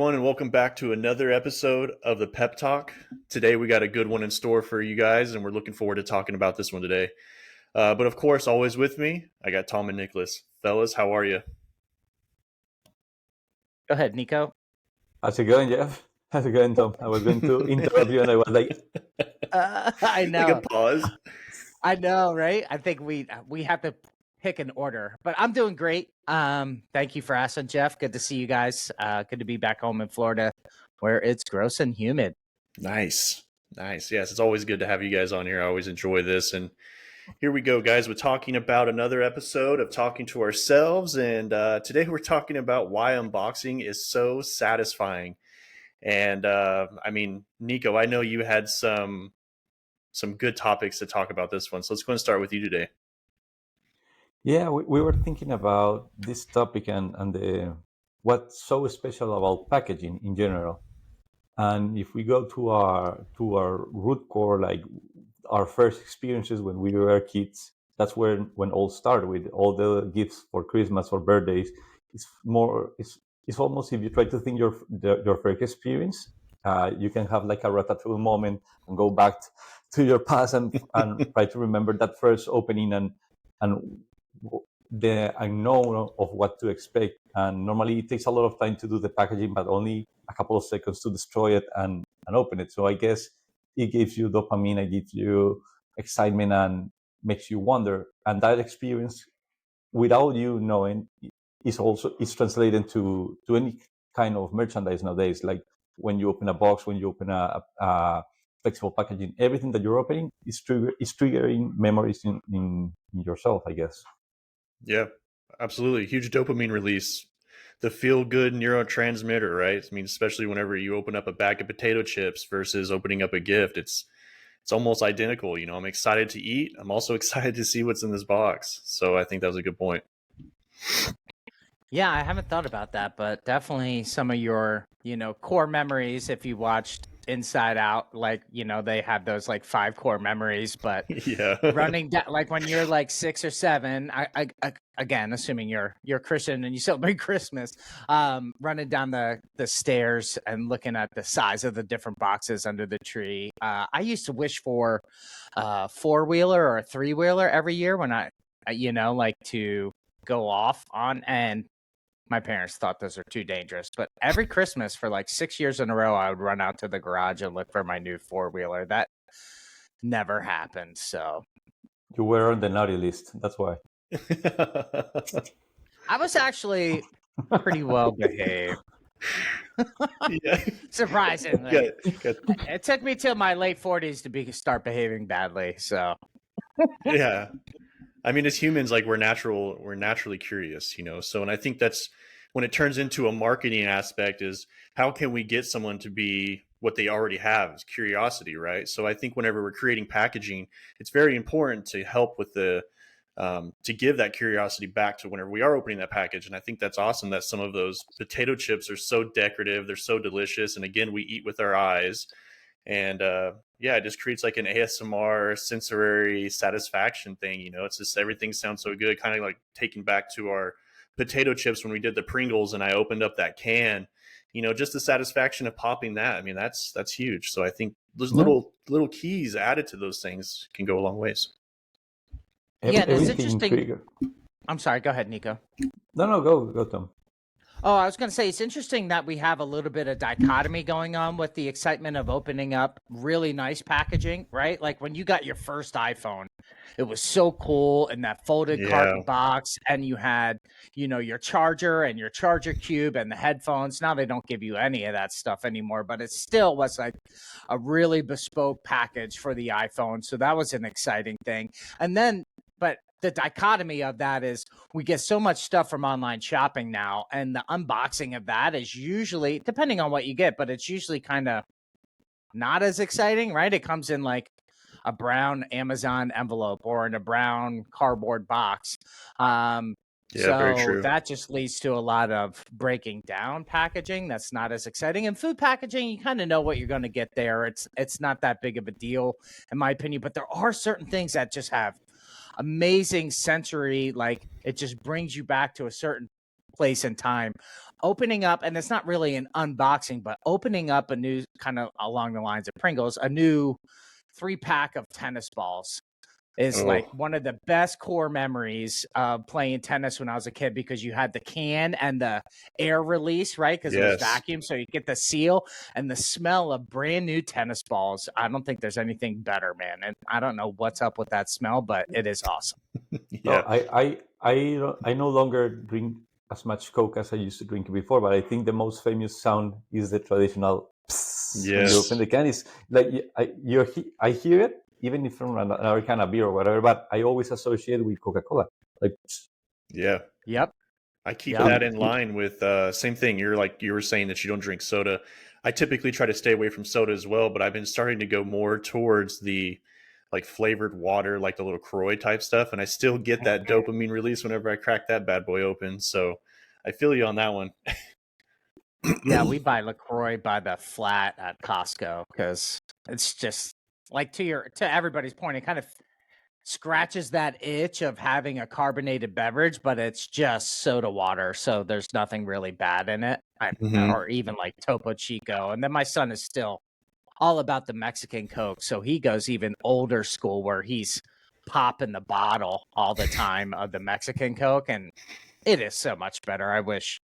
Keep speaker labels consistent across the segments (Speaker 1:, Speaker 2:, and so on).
Speaker 1: everyone, and welcome back to another episode of the PEP Talk. Today, we got a good one in store for you guys, and we're looking forward to talking about this one today. But of course, always with me, I got Tom and Nicholas. Fellas, how are you?
Speaker 2: Go ahead, Nico.
Speaker 3: How's it going, Jeff? How's it going, Tom? I was going to interrupt you, and I was like,
Speaker 2: I know.
Speaker 1: Like a pause.
Speaker 2: I know, right? I think we have to pick an order, but I'm doing great. Thank you for asking, Jeff. Good to see you guys. Good to be back home in Florida, where it's gross and humid.
Speaker 1: Nice. Yes, it's always good to have you guys on here. I always enjoy this. And here we go, guys. We're talking about another episode of Talking to Ourselves. And today we're talking about why unboxing is so satisfying. And Nico, I know you had some good topics to talk about this one. So let's go and start with you today.
Speaker 3: yeah, we were thinking about this topic and what's so special about packaging in general. And if we go to our root core, like our first experiences when we were kids, that's when all started with all the gifts for Christmas or birthdays. It's almost, if you try to think your first experience, you can have like a ratatouille moment and go back to your past and try to remember that first opening and the unknown of what to expect. And normally it takes a lot of time to do the packaging, but only a couple of seconds to destroy it and open it. So I guess it gives you dopamine, it gives you excitement and makes you wonder. And that experience, without you knowing, is translated to any kind of merchandise nowadays. Like when you open a box, when you open a flexible packaging, everything that you're opening is triggering memories in yourself, I guess.
Speaker 1: Yeah, absolutely. Huge dopamine release. The feel-good neurotransmitter, right? I mean, especially whenever you open up a bag of potato chips versus opening up a gift, it's almost identical. You know, I'm excited to eat. I'm also excited to see what's in this box. So I think that was a good point.
Speaker 2: Yeah, I haven't thought about that, but definitely some of your, core memories. If you watched Inside Out, like, they have those like 5 core memories, but
Speaker 1: Yeah.
Speaker 2: running down, like when you're like 6 or 7, I again, assuming you're Christian and you celebrate Christmas, running down the stairs and looking at the size of the different boxes under the tree. I used to wish for a 4-wheeler or a 3-wheeler every year when I like to go off on, and my parents thought those are too dangerous. But every Christmas for like 6 years in a row, I would run out to the garage and look for my new 4-wheeler. That never happened. So
Speaker 3: You were on the naughty list. That's why.
Speaker 2: I was actually pretty well behaved.
Speaker 1: Yeah.
Speaker 2: Surprisingly.
Speaker 1: Good.
Speaker 2: It took me till my late 40s to start behaving badly. So
Speaker 1: Yeah. I mean, as humans, like we're naturally curious, So, and I think that's when it turns into a marketing aspect is how can we get someone to be what they already have is curiosity, right? So I think whenever we're creating packaging, it's very important to help with to give that curiosity back to whenever we are opening that package. And I think that's awesome that some of those potato chips are so decorative. They're so delicious. And again, we eat with our eyes. And it just creates like an ASMR sensory satisfaction thing. It's just everything sounds so good, kind of like taking back to our potato chips when we did the Pringles and I opened up that can. Just the satisfaction of popping that. I mean, that's huge. So I think those little keys added to those things can go a long ways.
Speaker 2: Yeah, it's interesting. I'm sorry. Go ahead, Nico.
Speaker 3: No, go, Tom.
Speaker 2: Oh, I was going to say, it's interesting that we have a little bit of dichotomy going on with the excitement of opening up really nice packaging, right? Like when you got your first iPhone, it was so cool in that folded carton box, and you had, your charger and your charger cube and the headphones. Now they don't give you any of that stuff anymore, but it still was like a really bespoke package for the iPhone. So that was an exciting thing. And then, but the dichotomy of that is we get so much stuff from online shopping now, and the unboxing of that is usually, depending on what you get, but it's usually kind of not as exciting, right? It comes in like a brown Amazon envelope or in a brown cardboard box.
Speaker 1: Very true.
Speaker 2: That just leads to a lot of breaking down packaging. That's not as exciting. And food packaging, you kind of know what you're going to get there. It's not that big of a deal, in my opinion, but there are certain things that just have amazing sensory, like it just brings you back to a certain place and time, opening up, and it's not really an unboxing, but opening up a new, kind of along the lines of Pringles, a new 3-pack of tennis balls is like one of the best core memories of playing tennis when I was a kid, because you had the can and the air release, right? Because it was vacuum. So you get the seal and the smell of brand new tennis balls. I don't think there's anything better, man. And I don't know what's up with that smell, but it is awesome.
Speaker 3: No, I no longer drink as much Coke as I used to drink before, but I think the most famous sound is the traditional psst when you open the can. It's like I hear it even if from another kind of beer or whatever, but I always associate with Coca-Cola. Like, psst.
Speaker 2: Yep.
Speaker 1: I keep that in line with same thing. You're like you were saying that you don't drink soda. I typically try to stay away from soda as well, but I've been starting to go more towards the like flavored water, like the little Croy type stuff, and I still get that dopamine release whenever I crack that bad boy open. So I feel you on that one.
Speaker 2: Yeah, we buy LaCroix by the flat at Costco because it's just like, to everybody's point, it kind of scratches that itch of having a carbonated beverage, but it's just soda water, so there's nothing really bad in it, or even like Topo Chico. And then my son is still all about the Mexican Coke, so he goes even older school where he's popping the bottle all the time of the Mexican Coke, and it is so much better. I wish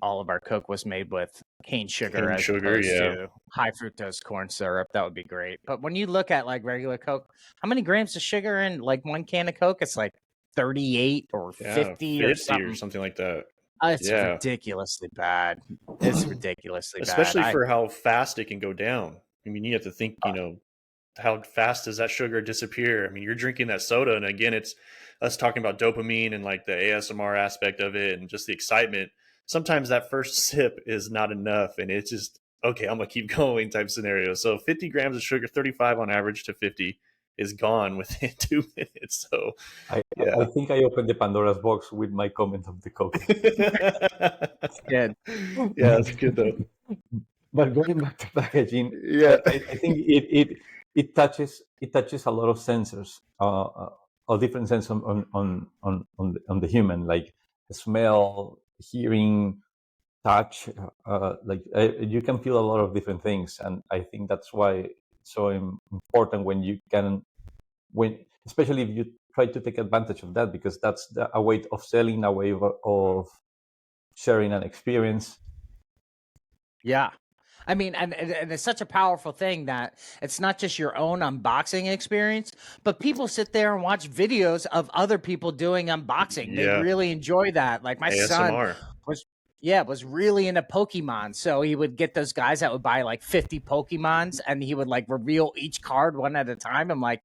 Speaker 2: all of our Coke was made with cane sugar as opposed to high fructose corn syrup. That would be great. But when you look at like regular Coke, how many grams of sugar in like one can of Coke? It's like 38 or 50 or something
Speaker 1: like that.
Speaker 2: It's ridiculously bad. It's ridiculously bad.
Speaker 1: Especially for how fast it can go down. I mean, you have to think, how fast does that sugar disappear? I mean, you're drinking that soda, and again, it's us talking about dopamine and like the ASMR aspect of it and just the excitement. Sometimes that first sip is not enough, and it's just, okay, I'm going to keep going type scenario. So 50 grams of sugar, 35 on average to 50, is gone within 2 minutes. So
Speaker 3: I think I opened the Pandora's box with my comment of the Coke.
Speaker 2: That's good.
Speaker 1: Yeah, that's good though.
Speaker 3: But going back to packaging, I think it touches a lot of sensors, a different sense on the human, like smell, hearing, touch. You can feel a lot of different things, and I think that's why it's so important especially if you try to take advantage of that, because that's a way of selling, a way of sharing an experience.
Speaker 2: Yeah. I mean, and it's such a powerful thing that it's not just your own unboxing experience, but people sit there and watch videos of other people doing unboxing. They really enjoy that. Like my son was really into Pokemon. So he would get those guys that would buy like 50 Pokemons, and he would like reveal each card one at a time. I'm like,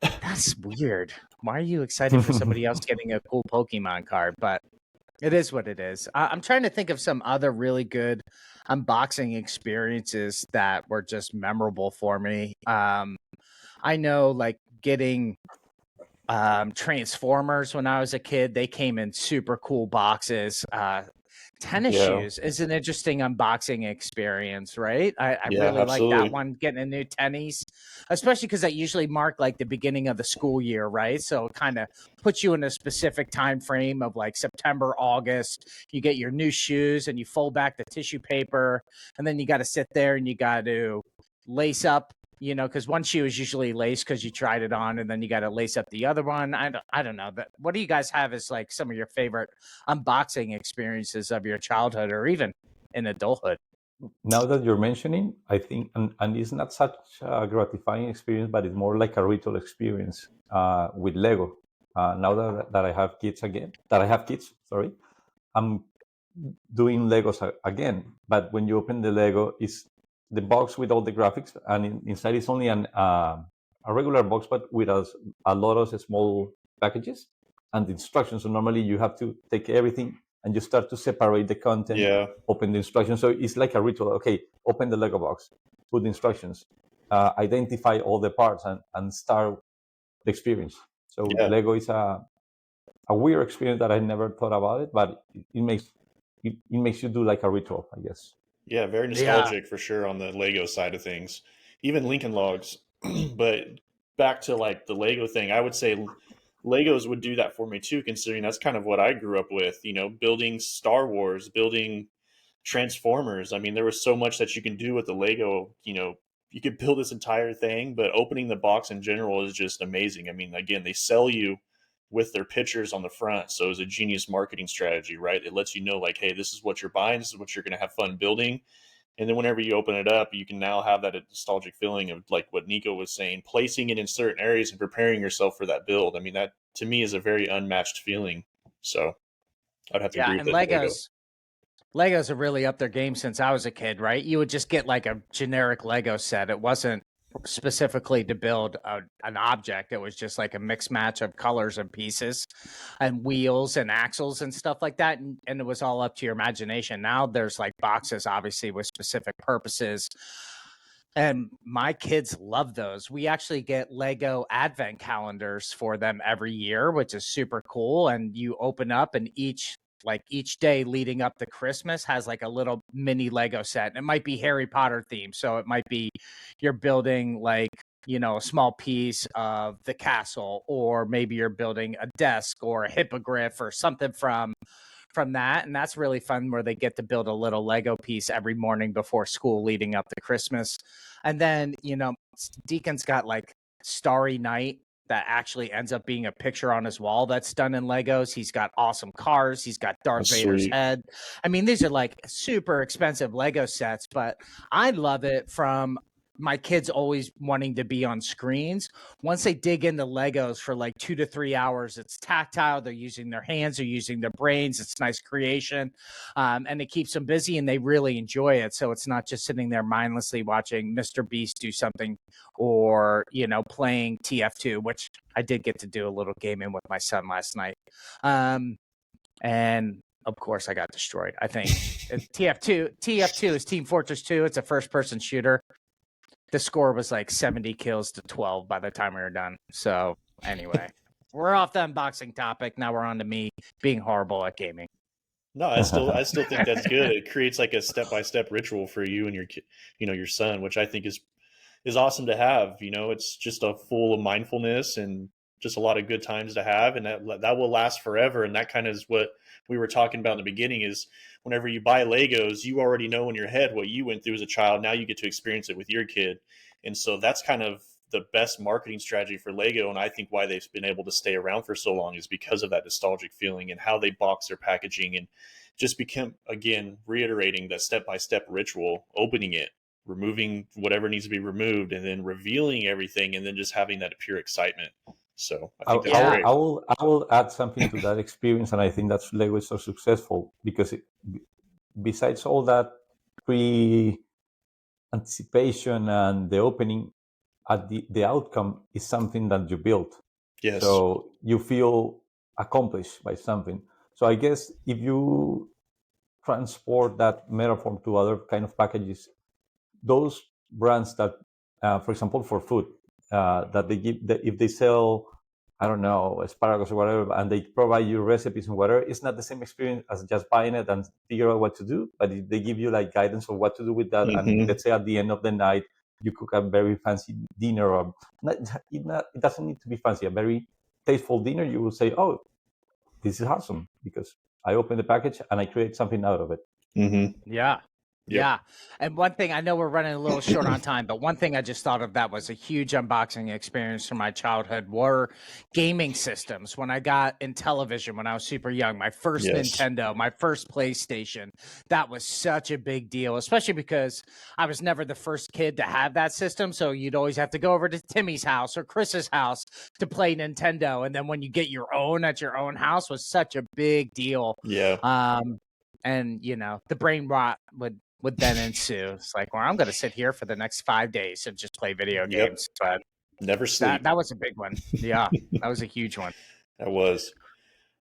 Speaker 2: that's weird. Why are you excited for somebody else getting a cool Pokemon card? But it is what it is. I'm trying to think of some other really good unboxing experiences that were just memorable for me. I know, like, getting Transformers when I was a kid. They came in super cool boxes. Tennis shoes is an interesting unboxing experience, right? I really like that one, getting a new tennies, especially because that usually mark like the beginning of the school year, right? So it kind of puts you in a specific time frame of like September, August. You get your new shoes and you fold back the tissue paper, and then you got to sit there and you got to lace up, because one shoe is usually laced because you tried it on, and then you got to lace up the other one. I don't know. But what do you guys have as like some of your favorite unboxing experiences of your childhood or even in adulthood?
Speaker 3: Now that you're mentioning, I think, and it's not such a gratifying experience, but it's more like a ritual experience with Lego. Now that I have kids sorry, I'm doing Legos again. But when you open the Lego, it's the box with all the graphics, and inside is only a regular box, but with a lot of small packages and instructions. So normally you have to take everything and you start to separate the content, open the instructions. So it's like a ritual. Okay, open the Lego box, put the instructions, identify all the parts, and start the experience. So Lego is a weird experience that I never thought about it, but it makes you do like a ritual, I guess.
Speaker 1: Yeah, very nostalgic for sure on the Lego side of things. Even Lincoln Logs. But back to like the Lego thing, I would say Legos would do that for me too, considering that's kind of what I grew up with, building Star Wars, building Transformers. I mean, there was so much that you can do with the Lego. You could build this entire thing, but opening the box in general is just amazing. I mean, again, they sell you with their pictures on the front, so it's a genius marketing strategy, right? It lets you know, like, hey, this is what you're buying, this is what you're going to have fun building. And then whenever you open it up, you can now have that nostalgic feeling of, like what Nico was saying, placing it in certain areas and preparing yourself for that build. I mean, that to me is a very unmatched feeling. So I'd have to
Speaker 2: Yeah,
Speaker 1: agree with
Speaker 2: and
Speaker 1: it, Lego.
Speaker 2: Legos have really upped their game since I was a kid, right? You would just get like a generic Lego set. It wasn't specifically to build an object. It was just like a mixed match of colors and pieces and wheels and axles and stuff like that. And it was all up to your imagination. Now there's like boxes, obviously, with specific purposes. And my kids love those. We actually get Lego advent calendars for them every year, which is super cool. And you open up, and each day leading up to Christmas has like a little mini Lego set. And it might be Harry Potter themed. So it might be you're building like, a small piece of the castle, or maybe you're building a desk or a hippogriff or something from that. And that's really fun, where they get to build a little Lego piece every morning before school leading up to Christmas. And then, Deacon's got like Starry Night that actually ends up being a picture on his wall that's done in Legos. He's got awesome cars. He's got Darth
Speaker 1: That's
Speaker 2: Vader's
Speaker 1: sweet.
Speaker 2: head. I mean, these are like super expensive Lego sets, but I love it from my kids always wanting to be on screens. Once they dig into Legos for like 2 to 3 hours, it's tactile. They're using their hands, they're using their brains. It's nice creation. And it keeps them busy, and they really enjoy it. So it's not just sitting there mindlessly watching Mr. Beast do something, or, playing TF2, which I did get to do a little gaming with my son last night. And of course I got destroyed. I think TF2 is Team Fortress 2. It's a first person shooter. The score was like 70 kills to 12 by the time we were done. So anyway, we're off the unboxing topic. Now we're on to me being horrible at gaming.
Speaker 1: No, I still think that's good. It creates like a step-by-step ritual for you and your son, which I think is awesome to have. It's just a full of mindfulness and just a lot of good times to have, and that will last forever. And that kind of is what we were talking about in the beginning, is whenever you buy Legos, you already know in your head what you went through as a child. Now you get to experience it with your kid. And so that's kind of the best marketing strategy for Lego. And I think why they've been able to stay around for so long is because of that nostalgic feeling and how they box their packaging, and just become, again, reiterating that step-by-step ritual, opening it, removing whatever needs to be removed, and then revealing everything, and then just having that pure excitement. So I think that's great.
Speaker 3: I will add something to that experience, and I think that's Lego is so successful because besides all that pre anticipation and the opening, at the outcome is something that you built.
Speaker 1: Yes.
Speaker 3: So you feel accomplished by something. So I guess if you transport that metaphor to other kind of packages, those brands that, for example, for food, that they give, if they sell, I don't know, asparagus or whatever, and they provide you recipes and whatever, it's not the same experience as just buying it and figure out what to do. But if they give you like guidance of what to do with that, and let's say at the end of the night you cook a very fancy dinner, or it doesn't need to be fancy, a very tasteful dinner, you will say, "Oh, this is awesome," because I opened the package and I create something out of it.
Speaker 2: Yeah.
Speaker 1: Yep.
Speaker 2: Yeah. And one thing, I know we're running a little short on time, but one thing I just thought of that was a huge unboxing experience from my childhood were gaming systems. When I got in television when I was super young, my first
Speaker 1: Yes.
Speaker 2: Nintendo, my first PlayStation, that was such a big deal, especially because I was never the first kid to have that system. So you'd always have to go over to Timmy's house or Chris's house to play Nintendo. And then when you get your own at your own house was such a big deal.
Speaker 1: Yeah.
Speaker 2: And the brain rot would then ensue. It's like, well, I'm going to sit here for the next 5 days and just play video games. But
Speaker 1: never sleep.
Speaker 2: That was a big one. Yeah, that was a huge one.
Speaker 1: That was.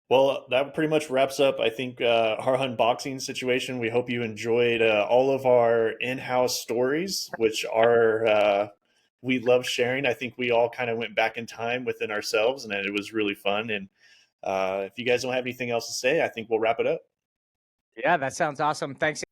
Speaker 1: Well, that pretty much wraps up, I think, our unboxing situation. We hope you enjoyed all of our in-house stories, which are we love sharing. I think we all kind of went back in time within ourselves, and it was really fun. And if you guys don't have anything else to say, I think we'll wrap it up.
Speaker 2: Yeah, that sounds awesome. Thanks.